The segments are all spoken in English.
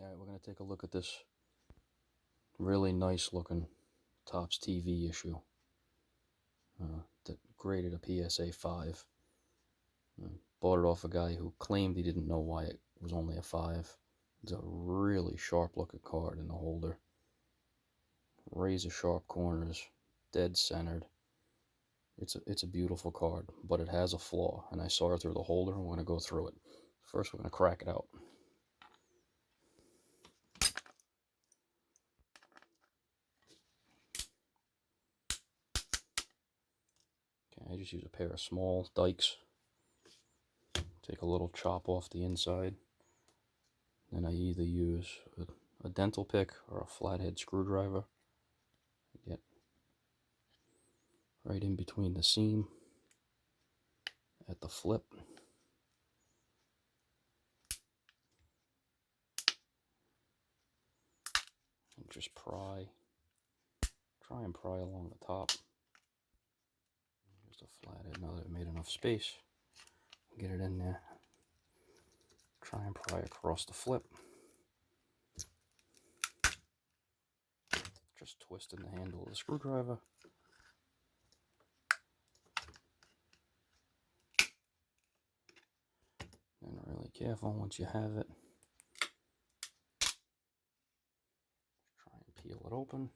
Alright, we're going to take a look at this really nice looking Topps TV issue that graded a PSA 5. Bought it off a guy who claimed he didn't know why it was only a 5. It's a really sharp looking card in the holder. Razor sharp corners, dead centered. It's a beautiful card, but it has a flaw, and I saw it through the holder, and we're going to go through it. First, we're going to crack it out. Okay, I just use a pair of small dikes. Take a little chop off the inside. Then I either use a dental pick or a flathead screwdriver. Get right in between the seam at the flip. And just pry. Try and pry along the top. Just a flathead now that I've made enough space. Get it in there. Try and pry across the flip. Just twisting the handle of the screwdriver. And really careful once you have it. Try and peel it open.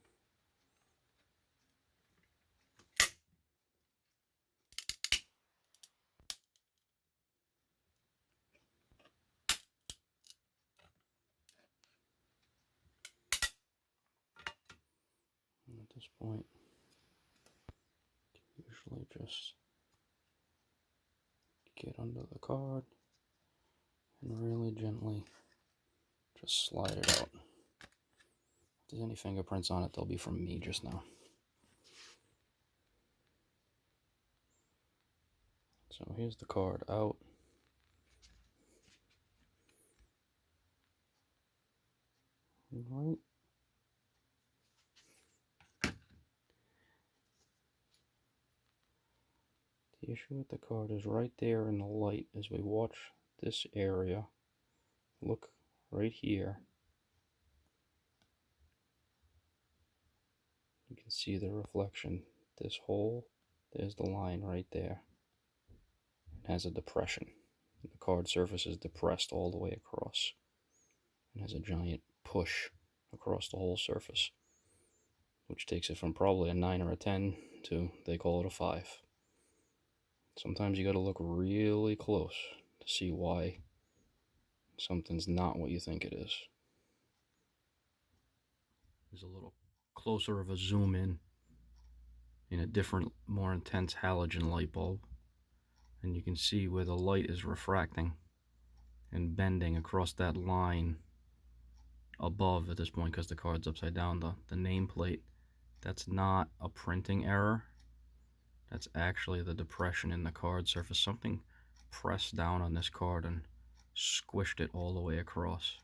And at this point, you can usually just get under the card and really gently just slide it out. If there's any fingerprints on it, they'll be from me just now. So here's the card out. Right. The issue with the card is right there in the light as we watch this area. Look right here. You can see the reflection. This hole, there's the line right there. It has a depression. The card surface is depressed all the way across. It has a giant push across the whole surface, which takes it from probably a 9 or a 10 to, they call it a 5. Sometimes you got to look really close to see why something's not what you think it is. There's a little closer of a zoom in a different, more intense halogen light bulb. And you can see where the light is refracting and bending across that line above at this point because the card's upside down. The nameplate, that's not a printing error. That's actually the depression in the card surface. Something pressed down on this card and squished it all the way across.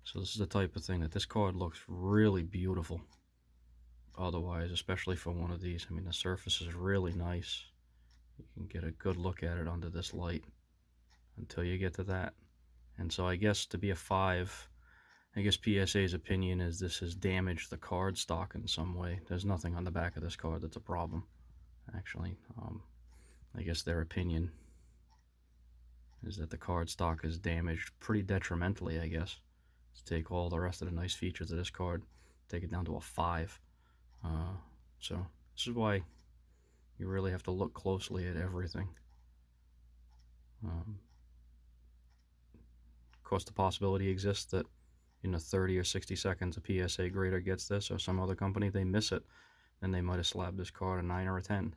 So this is the type of thing that this card looks really beautiful otherwise, especially for one of these. I mean, the surface is really nice. You can get a good look at it under this light until you get to that. And so I guess to be a 5, I guess PSA's opinion is this has damaged the card stock in some way. There's nothing on the back of this card that's a problem, actually. I guess their opinion is that the card stock is damaged pretty detrimentally, I guess. To take all the rest of the nice features of this card, take it down to a 5. So this is why you really have to look closely at everything. Of course, the possibility exists that in 30 or 60 seconds a PSA grader gets this, or some other company, they miss it, and they might have slabbed this card a 9 or a 10.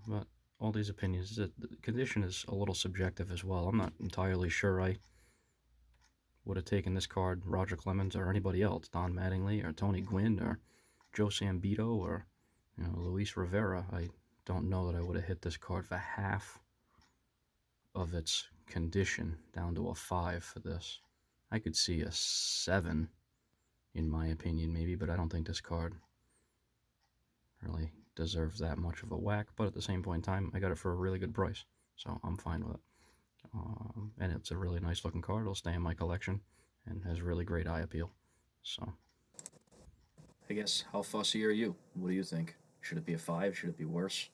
But all these opinions, the condition is a little subjective as well. I'm not entirely sure I would have taken this card, Roger Clemens, or anybody else, Don Mattingly, or Tony Gwynn, or Joe Sambito, or Luis Rivera. I don't know that I would have hit this card for half of its condition down to a 5 for this. I could see a 7, in my opinion, maybe, but I don't think this card really deserves that much of a whack. But at the same point in time, I got it for a really good price, so I'm fine with it. And it's a really nice looking card. It'll stay in my collection, and has really great eye appeal. So, I guess, how fussy are you? What do you think? Should it be a 5? Should it be worse?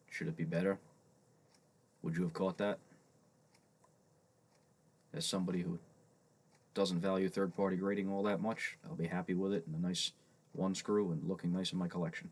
Should it be better? Would you have caught that? As somebody who doesn't value third party grading all that much, I'll be happy with it in a nice one screw and looking nice in my collection.